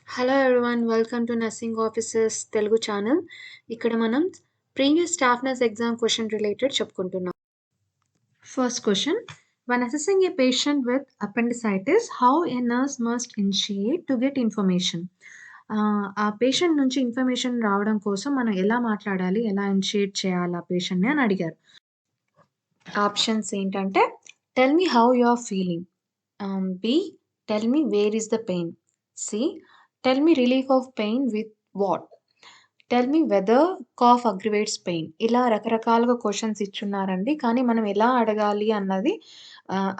Hello everyone, welcome to nursing officers Telugu channel. ఇక్కడ మనం previous staff nurse exam question related చెప్పుకుంటున్నాం. First question: when assessing a patient with appendicitis, how a nurse must initiate to get information? ఆ patient నుంచి information రావడం కోసం మనం ఎలా మాట్లాడాలి, ఎలా ఇనిషియేట్ చేయాలి ఆ పేషెంట్ని అని అడిగారు. ఆప్షన్స్ ఏంటంటే tell me how you are feeling, B tell me where is the pain, C tell me relief of pain with what, tell me whether cough aggravates pain. ఇలా రకరకాలుగా క్వశ్చన్స్ ఇచ్చున్నారండి. కానీ మనం ఎలా అడగాలి అన్నది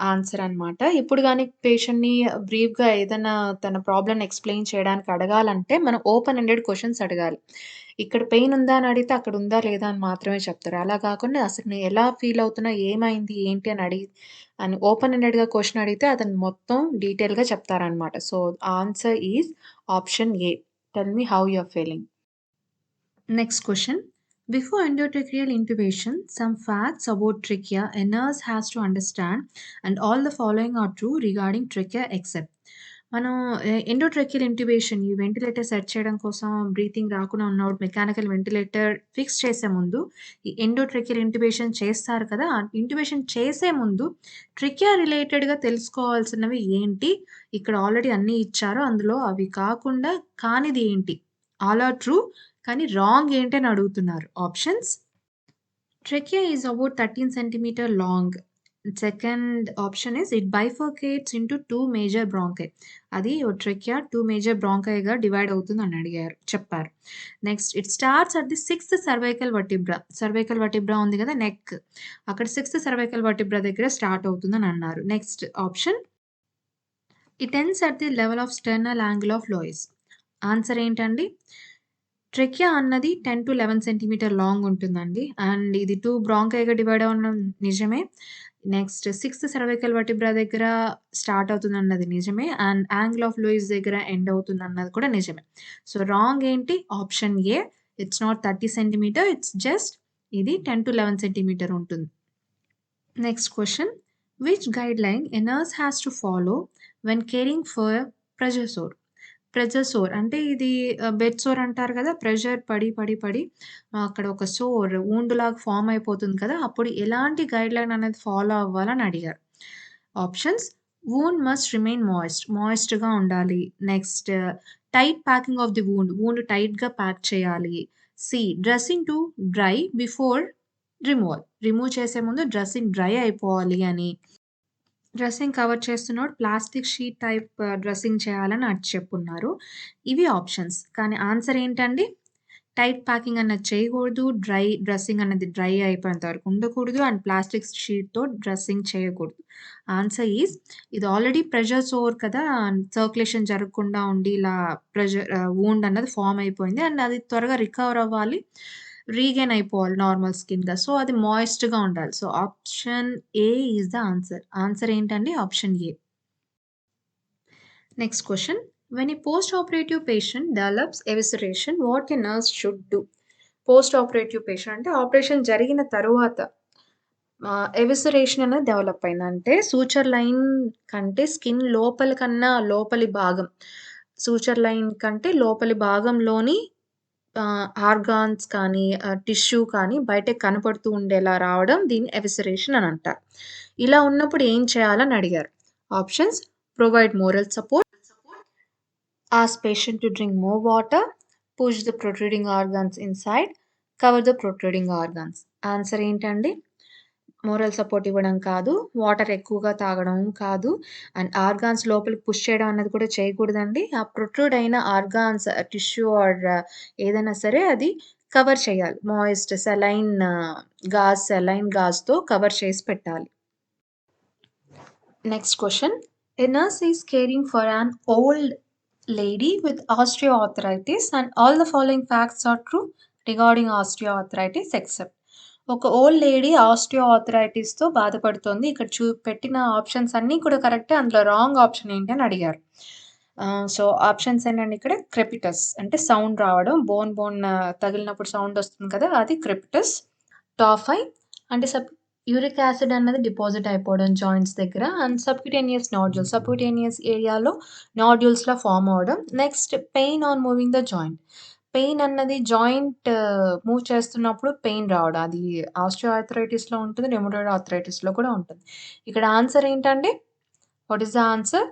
ఆన్సర్ అనమాట. ఇప్పుడు కానీ పేషెంట్‌ని బ్రీఫ్‌గా ఏదైనా తన ప్రాబ్లమ్‌ని ఎక్స్‌ప్లెయిన్ చేయడానికి అడగాలంటే మనం ఓపెన్ ఎండెడ్ క్వశ్చన్స్ అడగాలి. ఇక్కడ పెయిన్ ఉందా అని అడిగితే అక్కడ ఉందా లేదా అని మాత్రమే చెప్తారు. అలా కాకుండా అసలు నేను ఎలా ఫీల్ అవుతున్నా, ఏమైంది, ఏంటి అని ఓపెన్ ఎండెడ్‌గా క్వెషన్ అడిగితే అతను మొత్తం డీటెయిల్‌గా చెప్తారనమాట. So, answer is option A. Tell me how you are feeling. Next question. Before endotracheal intubation, some facts about trachea a nurse has to understand, and all the following are true regarding trachea except. మనం ఎండోట్రెకియల్ ఇంట్యుబేషన్, ఈ ventilator set చేయడం కోసం breathing రాకుండా ఉన్నప్పుడు mechanical ventilator fix చేసే ముందు ఈ ఎండోట్రెకియల్ ఇంట్యుబేషన్ చేస్తారు కదా! ఆ ఇంట్యుబేషన్ చేసే ముందు ట్రికియా రిలేటెడ్‌గా తెలుసుకోవాల్సినవి ఏంటి? ఇక్కడ ఆల్రెడీ అన్నీ ఇచ్చారు. అందులో అవి కాకుండా కానిది ఏంటి? ఆల్ ఆర్ ట్రూ, కానీ రాంగ్ ఏంటి అని అడుగుతున్నారు. Options: trachea is about 13 centimeter long. Second option is it bifurcates into 2 major bronchi. అది trachea 2 major bronchiగా డివైడ్ అవుతుందని చెప్పారు. Next, it starts at the 6th cervical vertebra. cervical vertebra ఉంది కదా, neck, అక్కడ 6th cervical vertebra దగ్గర start అవుతుందని అన్నారు. Next option, it ends at the level of sternal angle of loess. Answer ఏంటండి? Trachea అన్నది 10-11 సెంటీమీటర్ లాంగ్ ఉంటుందండి. And ఇది 2 బ్రాంకైగా డివైడ్ అవ్వడం నిజమే. నెక్స్ట్ 6th సర్వైకల్ వర్టిబ్రా దగ్గర స్టార్ట్ అవుతుందన్నది నిజమే. అండ్ యాంగిల్ ఆఫ్ లూయిస్ దగ్గర ఎండ్ అవుతుందన్నది కూడా నిజమే. సో, రాంగ్ ఏంటి? Option A. It's not 30 centimetre, it's just ఇది 10-11 సెంటీమీటర్ ఉంటుంది. Next question: which guide line a nurse has to follow when caring for pressure sore? Pressure sore అంటే ఇది bed sour అంటారు కదా! ప్రెషర్ పడి అక్కడ ఒక సోర్ వూండ్‌లాగా ఫార్మ్ అయిపోతుంది కదా! అప్పుడు ఎలాంటి గైడ్‌లైన్ అనేది ఫాలో అవ్వాలని అడిగారు. ఆప్షన్స్: వూండ్ మస్ట్ రిమైన్ మాయిస్ట్‌గా ఉండాలి. Next, tight packing of the wound టైట్‌గా ప్యాక్ చేయాలి. C, dressing to dry before remove చేసే ముందు డ్రెస్సింగ్ డ్రై అయిపోవాలి అని. డ్రెస్సింగ్ కవర్ చేస్తున్నప్పుడు ప్లాస్టిక్ షీట్ టైప్ డ్రెస్సింగ్ చేయాలని చెప్పున్నారు. ఇవి ఆప్షన్స్. కానీ ఆన్సర్ ఏంటండి? టైట్ ప్యాకింగ్ అన్నది చేయకూడదు. డ్రెస్సింగ్ అన్నది డ్రై అయిపోయేంత వరకు ఉండకూడదు. అండ్ ప్లాస్టిక్ షీట్‌తో డ్రెస్సింగ్ చేయకూడదు. ఆన్సర్ ఈజ్, ఇది ఆల్రెడీ ప్రెషర్ సోర్ కదా! సర్క్యులేషన్ జరగకుండా ఉండి ఇలా వూండ్ అన్నది ఫార్మ్ అయిపోయింది. అండ్ అది త్వరగా రికవర్ అవ్వాలి. రీగెయిన్ అయిపోవాలి నార్మల్ స్కిన్‌గా. సో, అది మాయిస్ట్‌గా ఉండాలి. So, option A is the answer. Answer ఏంటండి? Option A. Next question: when a postoperative patient develops evisceration, what a nurse should do? Postoperative patient అంటే ఆపరేషన్ జరిగిన తరువాత ఎవిసరేషన్ అనేది డెవలప్ అయింది. అంటే సూచర్ లైన్ కంటే స్కిన్ లోపలి భాగం, సూచర్ లైన్ కంటే లోపలి భాగంలోని ఆర్గాన్స్ కానీ, టిష్యూ కానీ బయటకి కనపడుతూ ఉండేలా రావడం దీన్ని ఎవిసరేషన్ అని అంటారు. ఇలా ఉన్నప్పుడు ఏం చేయాలని అడిగారు. Options: provide moral support, ask patient to drink more water, push the protruding organs inside, cover the protruding organs. Answer ఏంటండి? మోరల్ సపోర్ట్ ఇవ్వడం కాదు, వాటర్ ఎక్కువగా తాగడం కాదు, అండ్ ఆర్గాన్స్ లోపలికి పుష్ చేయడం అన్నది కూడా చేయకూడదండి. ఆ ప్రొట్రూడ్ అయిన ఆర్గాన్స్, టిష్యూ ఆర్ ఏదైనా సరే అది కవర్ చేయాలి. మాయిస్ట్ సెలైన్ గాజ్‌తో కవర్ చేసి పెట్టాలి. Next question: a nurse is caring for an old lady with osteoarthritis and all the following facts are true regarding osteoarthritis except. ఒక ఓల్డ్ లేడీ ఆస్టియోఆర్థరైటిస్‌తో బాధపడుతోంది. ఇక్కడ పెట్టిన options అన్నీ కూడా కరెక్టే. అందులో రాంగ్ ఆప్షన్ ఏంటి అని అడిగారు. సో, ఆప్షన్స్ ఏంటంటే ఇక్కడ క్రెపిటస్ అంటే సౌండ్ రావడం, బోన్ తగిలినప్పుడు సౌండ్ వస్తుంది కదా! అది క్రెపిటస్. టాఫై అంటే యూరిక్ యాసిడ్ అన్నది డిపాజిట్ అయిపోవడం జాయింట్స్ దగ్గర అండ్ సబ్క్యుటేనియస్ నాడ్యూల్స్ సబ్క్యుటేనియస్ ఏరియాలో నాడ్యూల్స్‌లా ఫార్మ్ అవ్వడం. Next pain on moving the joint. Pain అన్నది జాయింట్ మూవ్ చేస్తున్నప్పుడు పెయిన్ రావడం. అది ఆస్టియోఆర్థరైటిస్‌లో ఉంటుంది. రుమటాయిడ్ ఆర్థరైటిస్‌లో కూడా ఉంటుంది. ఇక్కడ ఆన్సర్ ఏంటండి? What is the answer?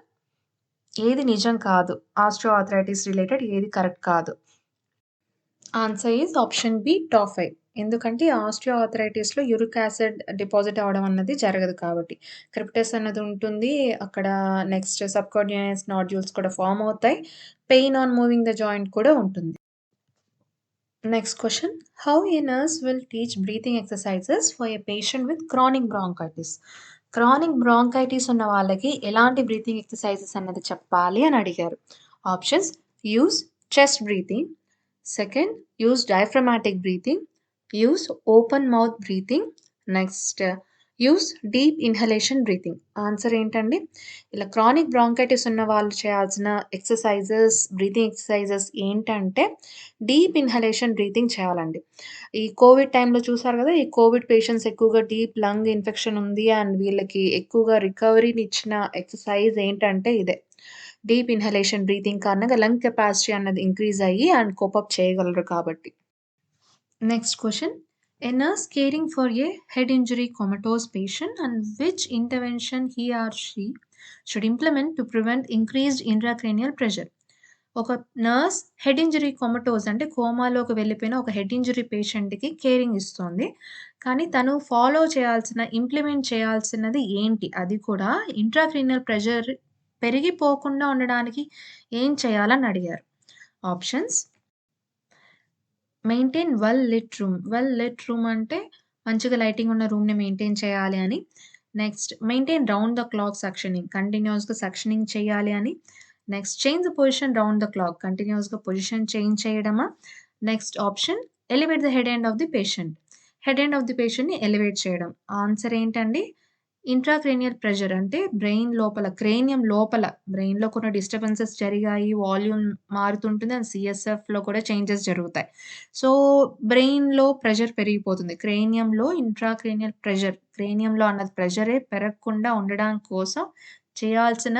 ఏది నిజం కాదు. ఆస్టియోఆర్థరైటిస్ రిలేటెడ్ ఏది కరెక్ట్ కాదు. Answer is option B tophi. ఎందుకంటే ఆస్టియోఆర్థరైటిస్‌లో యూరిక్ యాసిడ్ డిపాజిట్ అవ్వడం అన్నది జరగదు కాబట్టి. క్రెపిటస్ అన్నది ఉంటుంది. అక్కడ నెక్స్ట్ సబ్‌క్యూటేనియస్ నాడ్యూల్స్ కూడా ఫార్మ్ అవుతాయి. Pain on moving the joint కూడా ఉంటుంది. Next question. How A nurse will teach breathing exercises for a patient with chronic bronchitis? Chronic bronchitis ఉన్న వాళ్ళకి ఎలాంటి బ్రీతింగ్ ఎక్సర్‌సైజెస్ అన్నది చెప్పాలి అని అడిగారు. Options: use chest breathing. Second, use diaphragmatic breathing. Use open mouth breathing. Next, use deep inhalation breathing. Answer ఏంటండి? ఇలా chronic bronchitis ఉన్న వాళ్ళు చేయాల్సిన ఎక్సర్‌సైజెస్, బ్రీతింగ్ ఎక్సర్‌సైజెస్ ఏంటంటే డీప్ ఇన్హలేషన్ బ్రీతింగ్ చేయాలండి. ఈ కోవిడ్ టైమ్‌లో చూసారు గదా! ఈ కోవిడ్ పేషెంట్స్ ఎక్కువగా డీప్ లంగ్ ఇన్ఫెక్షన్ ఉంది అండ్ వీళ్ళకి ఎక్కువగా రికవరీనిచ్చిన ఎక్సర్‌సైజ్ ఏంటంటే ఇదే. డీప్ ఇన్హలేషన్ బ్రీతింగ్ కారణంగా లంగ్ కెపాసిటీ అన్నది ఇంక్రీజ్ అయ్యి అండ్ కోప్ అప్ చేయగలరు కాబట్టి. Next question. A nurse caring for a head injury comatose patient and which intervention he or she should implement to prevent increased intracranial pressure? ఒక nurse head injury కొమటోస్ అంటే కోమాలోకి వెళ్ళిపోయిన ఒక head injury పేషెంట్‌కి caring ఇస్తోంది. కానీ తను ఇంప్లిమెంట్ చేయాల్సినది ఏంటి? అది కూడా ఇంట్రాక్రీనియల్ ప్రెషర్ పెరిగిపోకుండా ఉండడానికి ఏం చేయాలని అడిగారు. Options: maintain well lit room. Well lit room అంటే మంచిగా లైటింగ్ ఉన్న రూమ్‌ని మెయింటైన్ చేయాలి అని. Next, maintain round the clock suctioning. కంటిన్యూయస్‌గా సక్షనింగ్ చేయాలి అని. Next, change the position round the clock. కంటిన్యూయస్‌గా పొజిషన్ చేంజ్ చేయడమా? Next option, elevate the head end of the patient. Head end of the పేషెంట్‌ని ఎలివేట్ చేయడం. Answer ఏంటండి? Intracranial pressure అంటే brain లోపల, క్రేనియం లోపల బ్రెయిన్‌లో కొన్ని డిస్టర్బెన్సెస్ జరిగాయి. వాల్యూమ్ మారుతుంటుంది. అండ్ సీఎస్ఎఫ్‌లో కూడా చేంజెస్ జరుగుతాయి. సో, బ్రెయిన్‌లో ప్రెషర్ పెరిగిపోతుంది. క్రేనియంలో ఇంట్రాక్రేనియల్ ప్రెషర్, క్రేనియంలో అన్నది ప్రెషరే పెరగకుండా ఉండడం కోసం చేయాల్సిన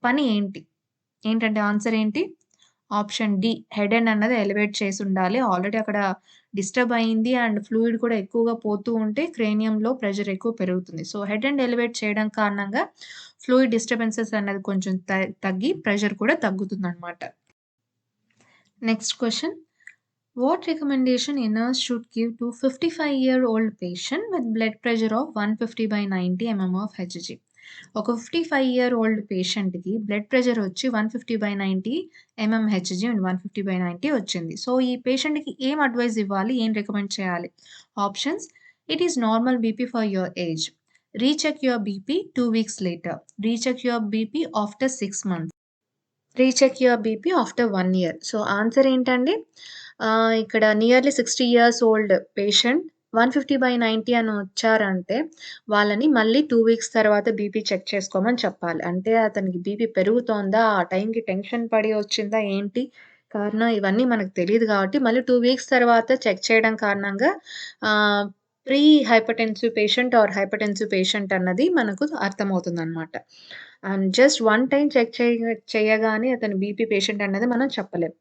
పని ఏంటి? ఏంటంటే ఆన్సర్ ఏంటి? Option D. హెడ్ ఎండ్ అన్నది ఎలివేట్ చేసుండాలి. ఆల్రెడీ అక్కడ డిస్టర్బ్ అయింది అండ్ ఫ్లూయిడ్ కూడా ఎక్కువగా పోతూ ఉంటే క్రేనియంలో ప్రెషర్ ఎక్కువ పెరుగుతుంది. సో, హెడ్ ఎండ్ ఎలివేట్ చేయడం కారణంగా ఫ్లూయిడ్ డిస్టర్బెన్సెస్ అనేది కొంచెం తగ్గి ప్రెషర్ కూడా తగ్గుతుందనమాట. Next question. What recommendation a nurse should give to 55-year-old patient with blood pressure of 150/90 mm of Hg? ఒక 55 ఇయర్ ఓల్డ్ పేషెంట్‌కి బ్లడ్ ప్రెషర్ వచ్చి 150/90 mm హెచ్‌జీ అండ్ 150/90 వచ్చింది. సో, ఈ పేషెంట్‌కి ఏం అడ్వైస్ ఇవ్వాలి? ఏం రికమెండ్ చేయాలి? Options: it is normal BP for your age. Recheck your BP 2 weeks later. Recheck your BP after 6 months. Recheck your BP after 1 year. So, answer ఏంటండి? ఇక్కడ nearly 60 years old patient 150/90 అని వచ్చారంటే, వాళ్ళని మళ్ళీ 2 weeks తర్వాత BP check చేసుకోమని చెప్పాలి. అంటే అతనికి బీపీ పెరుగుతోందా? ఆ టైంకి టెన్షన్ పడి వచ్చిందా? ఏంటి కారణం? ఇవన్నీ మనకు తెలీదు కాబట్టి మళ్ళీ 2 వీక్స్ తర్వాత చెక్ చేయడం కారణంగా ah, pre hypertensive patient or hypertensive patient అన్నది మనకు అర్థమవుతుందనమాట. And just one time check చేయగానే అతను బీపీ పేషెంట్ అన్నది మనం చెప్పలేం.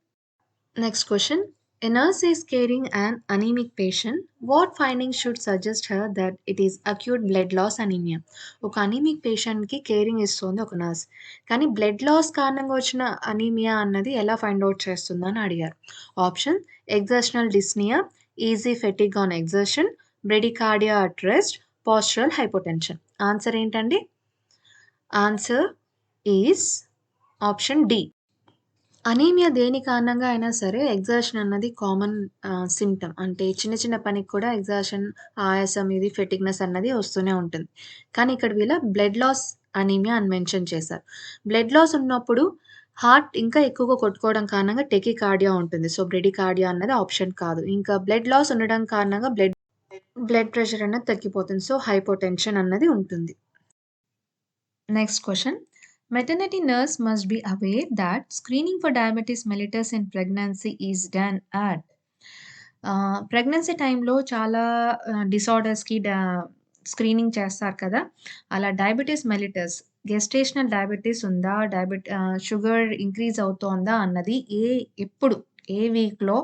Next question. A nurse is caring an anemic patient. What findings should suggest her that it is acute blood loss anemia? ఒక anaemic పేషెంట్‌కి కేరింగ్ ఇస్తుంది ఒక నర్స్. కానీ బ్లడ్ లాస్ కారణంగా వచ్చిన అనీమియా అన్నది ఎలా ఫైండ్ ఔట్ చేస్తుందని అడిగారు. Option: exertional dyspnoea, easy fatigue on exertion, bradycardia at rest, postural hypotension. Answer ఏంటండి? Answer is option D. Anaemia దేని కారణంగా అయినా సరే ఎగ్జాషన్ అన్నది కామన్ సింప్టమ్. అంటే చిన్న చిన్న పనికి కూడా ఎగ్జాషన్, ఆయాసం, ఇది ఫెటిగ్‌నెస్ అన్నది వస్తూనే ఉంటుంది. కానీ ఇక్కడ వీళ్ళ బ్లడ్ లాస్ అనీమియా అని మెన్షన్ చేశారు. బ్లడ్ లాస్ ఉన్నప్పుడు హార్ట్ ఇంకా ఎక్కువగా కొట్టుకోవడం కారణంగా టెకికార్డియా ఉంటుంది. సో, బ్రెడికార్డియా అన్నది ఆప్షన్ కాదు. ఇంకా బ్లడ్ లాస్ ఉండడం కారణంగా బ్లడ్ ప్రెషర్ అన్నది తగ్గిపోతుంది. సో, హైపోటెన్షన్ అన్నది ఉంటుంది. Next question. Maternity nurse must be aware that screening for diabetes mellitus in pregnancy is done at pregnancy టైంలో చాలా డిసార్డర్స్‌కి స్క్రీనింగ్ చేస్తారు కదా! అలా డయాబెటిస్ మెలిటస్ గెస్టేషనల్ డయాబెటిస్ ఉందా? షుగర్ ఇంక్రీజ్ అవుతోందా అన్నది ఎప్పుడు ఏ వీక్‌లో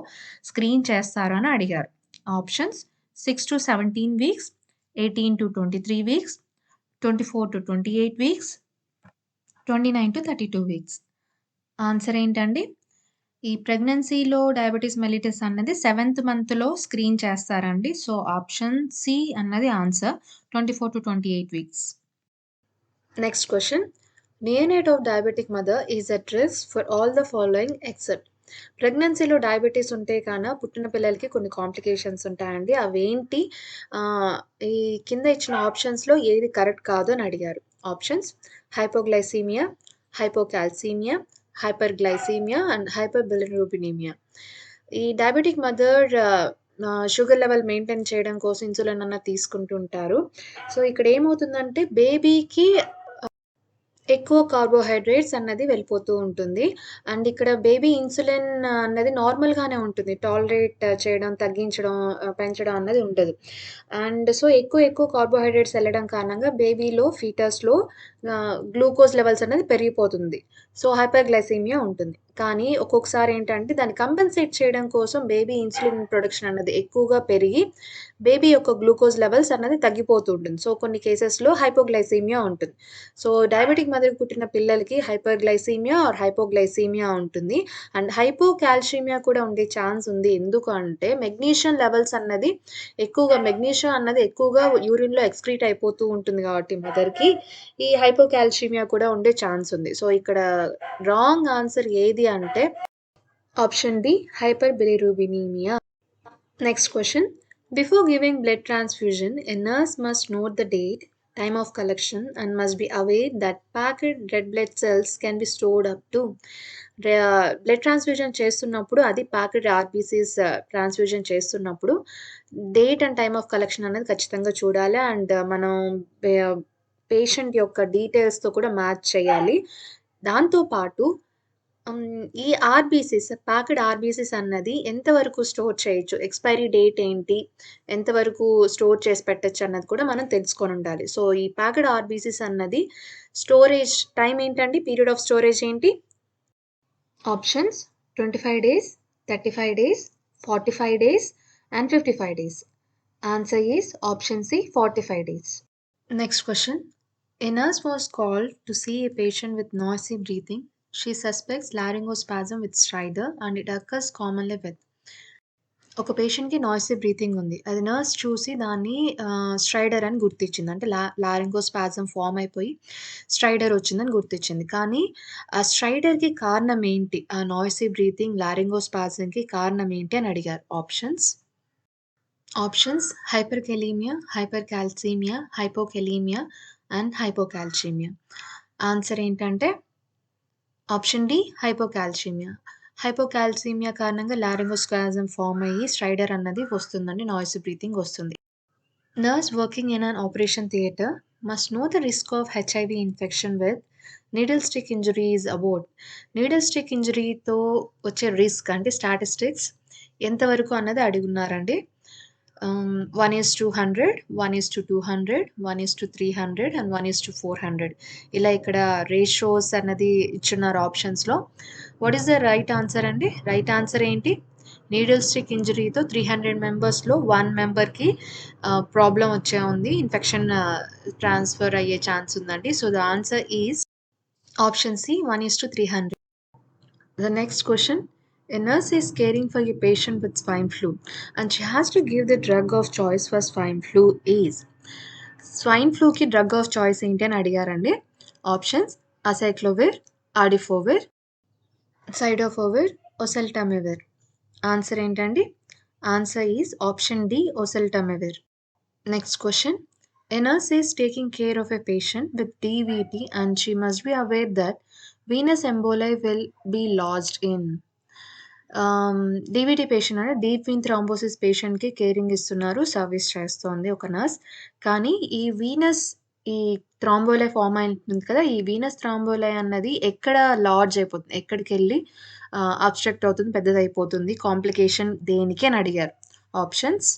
స్క్రీన్ చేస్తారు అని అడిగారు. Options 6-17 weeks, 18-23 weeks, 24-28 weeks, 29-32 weeks. Answer ఏంటండి? ఈ ప్రెగ్నెన్సీలో డయాబెటిస్ మెలిటస్ అన్నది 7th మంత్‌లో స్క్రీన్ చేస్తారండి. సో, ఆప్షన్ సి అన్నది answer 24-28 weeks. Next question. Neonate of diabetic mother is at risk for all the following except. ప్రెగ్నెన్సీలో డయాబెటిస్ ఉంటే పుట్టిన పిల్లలకి కొన్ని కాంప్లికేషన్స్ ఉంటాయండి. అవేంటి? ఈ కింద ఇచ్చిన ఆప్షన్స్‌లో ఏది కరెక్ట్ కాదు అని అడిగారు. Options: hypoglycaemia, hypocalcaemia, hyperglycaemia and hyperbilirubinaemia. ఈ diabetic mother sugar level maintain చేయడం కోసం ఇన్సులిన్ అన్నది తీసుకుంటుంటారు. సో, ఇక్కడ ఏమవుతుందంటే బేబీకి ఎక్కువ కార్బోహైడ్రేట్స్ అన్నది వెళ్ళిపోతూ ఉంటుంది. అండ్ ఇక్కడ బేబీ ఇన్సులిన్ అన్నది నార్మల్‌గానే ఉంటుంది. టాలరేట్ చేయడం, తగ్గించడం, పెంచడం అన్నది ఉండదు. అండ్ సో, ఎక్కువ కార్బోహైడ్రేట్స్ ఎళ్ళడం కారణంగా బేబీలో, ఫీటస్‌లో గ్లూకోజ్ లెవెల్స్ అనేది పెరిగిపోతుంది. సో, హైపర్‌గ్లైసీమియా ఉంటుంది. కానీ ఒక్కొక్కసారి ఏంటంటే దాన్ని కంపెన్సేట్ చేయడం కోసం బేబీ ఇన్సులిన్ ప్రొడక్షన్ అన్నది ఎక్కువగా పెరిగి బేబీ యొక్క గ్లూకోజ్ లెవెల్స్ అన్నది తగ్గిపోతూ ఉంటుంది. సో, కొన్ని కేసెస్‌లో హైపోగ్లైసీమియా ఉంటుంది. సో, డయాబెటిక్ మదర్‌కి పుట్టిన పిల్లలకి హైపర్‌గ్లైసీమియా ఆర్ హైపోగ్లైసీమియా ఉంటుంది. అండ్ హైపోకాల్షిమియా కూడా ఉండే ఛాన్స్ ఉంది. ఎందుకు అంటే మెగ్నీషియం లెవెల్స్ అన్నది మెగ్నీషియం అన్నది ఎక్కువగా యూరిన్‌లో ఎక్స్‌క్రీట్ అయిపోతూ ఉంటుంది కాబట్టి మదర్‌కి ఈ హైపోకాల్షిమియా కూడా ఉండే ఛాన్స్ ఉంది. సో, ఇక్కడ రాంగ్ ఆన్సర్ ఏది అంటే option D hyperbilirubinaemia. Next question. Before giving blood transfusion, a nurse must note the date, time of collection, and must be aware that packed red blood cells can be stored up to. Blood transfusion చేస్తున్నప్పుడు అది packed RBCs transfusion చేస్తున్నప్పుడు date and time of collection అనేది ఖచ్చితంగా చూడాలి. And మనం patient యొక్క డీటెయిల్స్‌తో కూడా match చేయాలి. దాంతో పాటు ఈ ప్యాక్డ్ ఆర్బీసీస్ అన్నది ఎంతవరకు స్టోర్ చేయొచ్చు? ఎక్స్‌పైరీ డేట్ ఏంటి? ఎంతవరకు స్టోర్ చేసి పెట్టొచ్చు అన్నది కూడా మనం తెలుసుకొనుండాలి. సో, ఈ ప్యాక్డ్ ఆర్బీసీస్ అన్నది స్టోరేజ్ టైమ్ ఏంటండి? పీరియడ్ ఆఫ్ స్టోరేజ్ ఏంటి? Options 25 days, 35 days, 45 days and 55 days. Answer is option C, 45 days. Next question. A nurse was called to see a patient with noisy breathing. She suspects laryngospasm with stridor and it occurs commonly with. ఒక పేషెంట్‌కి noisy breathing ఉంది. అది nurse చూసి దాన్ని strider అని గుర్తించింది. అంటే లారింగోస్పాజమ్ form అయిపోయి స్ట్రైడర్ వచ్చిందని గుర్తించింది. కానీ ఆ స్ట్రైడర్‌కి కారణం ఏంటి? ఆ నాయిసీ బ్రీతింగ్, లారింగోస్పాజమ్‌కి కారణం ఏంటి అని అడిగారు. Options hyperkalaemia, hypercalcaemia, hypokalaemia and hypocalcaemia. Answer ఏంటంటే ఆప్షన్ డి హైపోకాల్షిమియా. హైపోకాల్సీమియా కారణంగా లారింగోస్పాజమ్ ఫార్మ్ అయ్యి స్ట్రైడర్ అన్నది వస్తుందండి. నాయిసీ బ్రీతింగ్ వస్తుంది. Nurse working in an operation theatre must know the risk of HIV infection with needle stick injury is about. Needle stick ఇంజురీతో వచ్చే risk అంటే statistics ఎంతవరకు అన్నది అడుగున్నారండి. 1:100, 1:200, 1:300 అండ్ 1:400 ఇలా ఇక్కడ రేషియోస్ అన్నది ఇచ్చున్నారు ఆప్షన్స్‌లో. What is the right answer అండి? రైట్ ఆన్సర్ ఏంటి? నీడిల్ స్టిక్ ఇంజురీతో 300 మెంబర్స్‌లో 1 మెంబర్‌కి ప్రాబ్లమ్ వచ్చే ఉంది. ఇన్ఫెక్షన్ ట్రాన్స్‌ఫర్ అయ్యే ఛాన్స్ ఉందండి. So, the answer is option C 1:300. The next question. A nurse is caring for a patient with swine flu and she has to give the drug of choice for swine flu is. Swine ఫ్లూకి drug of choice ఏంటి అని అడిగారండి. Options acyclovir, adefovir, cidofovir, oseltamivir. Answer ఏంటండి? Answer is option D oseltamivir. Next question. A nurse is taking care of a patient with DVT and she must be aware that venous emboli will be lodged in. DVT patient అంటే deep vein thrombosis పేషెంట్‌కి caring ఇస్తున్నారు. Service చేస్తోంది ఒక nurse. కానీ ఈ థ్రాంబోలై form అయింటుంది కదా! ఈ Venus థ్రాంబోలై అన్నది ఎక్కడ లాడ్జ్ అయిపోతుంది? ఎక్కడికెళ్ళి అబ్స్ట్రక్ట్ అవుతుంది, పెద్దదయిపోతుంది. కాంప్లికేషన్ దేనికి అని అడిగారు. Options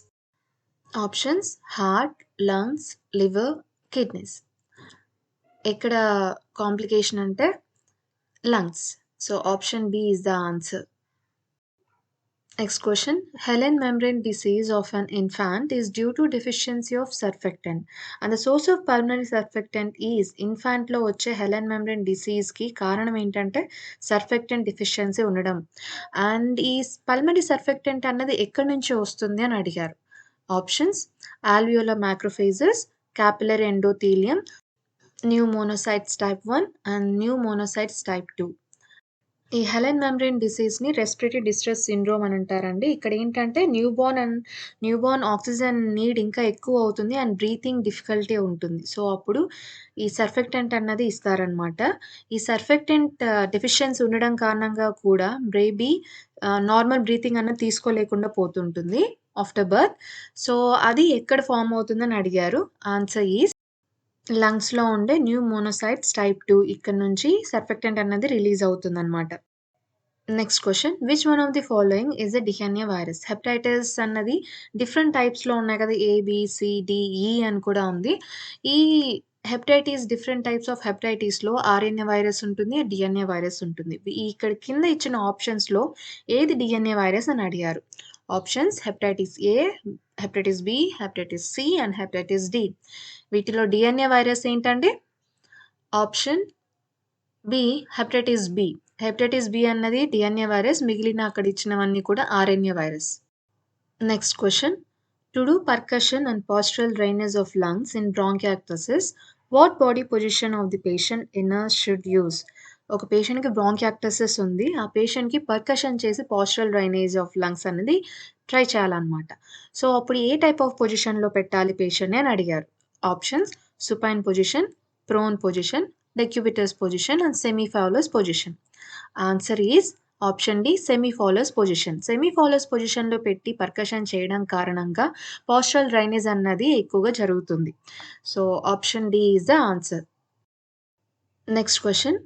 heart, lungs, liver, kidneys. ఎక్కడ కాంప్లికేషన్ అంటే lungs. So, option B is the answer. Next question. Hyaline membrane disease of an infant is due to deficiency of surfactant. And the source of pulmonary surfactant is infant లో వచ్చే Hyaline membrane disease కి కారణం ఏంటంటే surfactant deficiency ఉండడం. And ఈ pulmonary surfactant అన్నది ఎక్కడి నుంచి వస్తుంది అని అడిగారు. Options alveolar macrophages, capillary endothelium, pneumocytes type 1 and pneumocytes type 2. ఈ హెలెన్ మెంబ్రేన్ డిసీజ్‌ని రెస్పిరేటరీ డిస్ట్రెస్ సిండ్రోమ్ అని అంటారండి. ఇక్కడ ఏంటంటే న్యూబార్న్ ఆక్సిజన్ నీడ్ ఇంకా ఎక్కువ అవుతుంది అండ్ బ్రీతింగ్ డిఫికల్టీ ఉంటుంది. సో, అప్పుడు ఈ సర్ఫెక్టెంట్ అన్నది ఇస్తారనమాట. ఈ సర్ఫెక్టెంట్ డెఫిషియన్సీ ఉండడం కారణంగా కూడా బేబీ నార్మల్ బ్రీతింగ్ అన్నది తీసుకోలేకుండా పోతుంటుంది ఆఫ్టర్ బర్త్. సో, అది ఎక్కడ ఫార్మ్ అవుతుందని అడిగారు. ఆన్సర్ ఈస్ లంగ్స్‌లో ఉండే న్యూ మోనోసైట్స్ టైప్ 2 ఇక్కడ నుంచి సర్ఫెక్టెంట్ అన్నది రిలీజ్ అవుతుందనమాట. Next question. Which one of the following is a DNA virus? Hepatitis అన్నది డిఫరెంట్ టైప్స్‌లో ఉన్నాయి కదా! ఏ, బి, సి, డి, ఈ అని కూడా ఉంది. ఈ డిఫరెంట్ టైప్స్ ఆఫ్ హెపటైటిస్‌లో ఆర్ఎన్ఏ వైరస్ ఉంటుంది. డిఎన్ఏ వైరస్ ఉంటుంది. ఇక్కడ కింద ఇచ్చిన ఆప్షన్స్‌లో ఏది డిఎన్ఏ వైరస్ అని అడిగారు. Options hepatitis A, hepatitis B, hepatitis C and hepatitis D. వీటిలో డిఎన్ఏ వైరస్ ఏంటండి? Option B hepatitis B. Hepatitis B అన్నది డిఎన్ఏ వైరస్. మిగిలిన అక్కడ ఇచ్చినవన్నీ కూడా RNA virus. Next question. To do percussion and postural drainage of lungs in bronchiectasis, what body position of the patient a nurse should use? ఒక పేషెంట్‌కి బ్రాంకియాక్టసిస్ ఉంది. ఆ పేషెంట్‌కి పర్కషన్ చేసి postural drainage of lungs అనేది ట్రై చేయాలన్నమాట. సో, అప్పుడు ఏ టైప్ ఆఫ్ పొజిషన్‌లో పెట్టాలి పేషెంట్‌ని అని అడిగారు. Options supine position, prone position, decubitus position and semi Fowler's position. Answer is option D semi Fowler's position. Semi Fowler's పొజిషన్‌లో పెట్టి పర్కషన్ చేయడం కారణంగా postural డ్రైనేజ్ అన్నది ఎక్కువగా జరుగుతుంది. So, option D is the answer. Next question.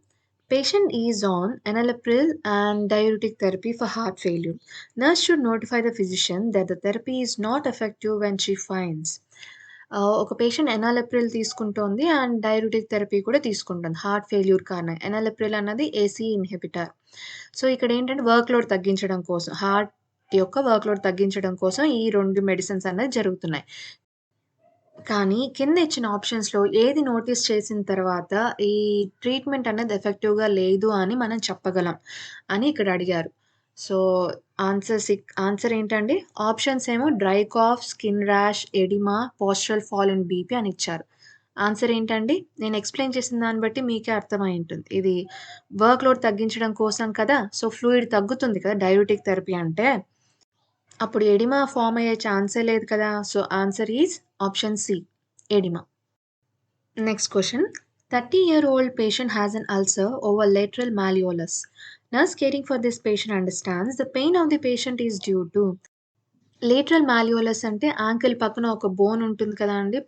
Patient is on enalepril and diuretic therapy for heart failure. Nurse should notify the physician that the therapy is not effective when she finds. ఒక patient ఎనాలెప్రిల్ తీసుకుంటోంది and diuretic therapy కూడా తీసుకుంటుంది heart failure కారణంగా. ఎనాలెప్రిల్ అన్నది AC inhibitor. So, ఇక్కడ ఏంటంటే work load తగ్గించడం కోసం, హార్ట్ యొక్క వర్క్ లోడ్ తగ్గించడం కోసం ఈ 2 మెడిసిన్స్ అనేది జరుగుతున్నాయి. కానీ కింద ఇచ్చిన ఆప్షన్స్‌లో ఏది నోటీస్ చేసిన తర్వాత ఈ ట్రీట్మెంట్ అనేది ఎఫెక్టివ్‌గా లేదు అని మనం చెప్పగలం అని ఇక్కడ అడిగారు. సో, ఆన్సర్ ఏంటండి? ఆప్షన్స్ ఏమో dry cough, skin rash, oedema, postural fall in BP అని ఇచ్చారు. ఆన్సర్ ఏంటండి? నేను ఎక్స్‌ప్లెయిన్ చేసిన దాన్ని బట్టి మీకే అర్థమై ఉంటుంది. ఇది వర్క్ లోడ్ తగ్గించడం కోసం కదా! సో, ఫ్లూయిడ్ తగ్గుతుంది కదా! డైయూరెటిక్ థెరపీ అంటే. అప్పుడు ఎడిమా ఫార్మ్ అయ్యే ఛాన్సే లేదు కదా! So, answer is option C oedema. Next question. 30-year-old patient has an ulcer over lateral malleolus. Nurse caring for this patient understands the pain of the patient is due to lateral malleolus అంటే ankle పక్కన ఒక bone ఉంటుంది కదా అండి.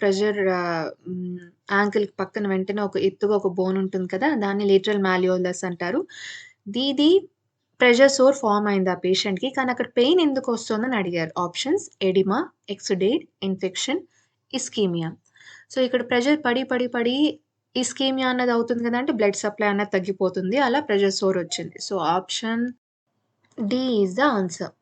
Ankle పక్కన వెంటనే ఒక ఎత్తుగా ఒక బోన్ ఉంటుంది కదా! దాన్ని లేటరల్ మాల్యోలస్ అంటారు. ఇది ప్రెషర్ సోర్ ఫార్మ్ అయింది ఆ పేషెంట్‌కి. కానీ అక్కడ పెయిన్ ఎందుకు వస్తుందని అడిగారు. Options oedema, exudate, infection, ischaemia. So, ఇక్కడ ప్రెషర్ పడి ఇస్కీమియా అన్నది అవుతుంది కదా! అంటే బ్లడ్ సప్లై అన్నది తగ్గిపోతుంది. అలా ప్రెషర్ సోర్ వచ్చింది. So, option D is the answer.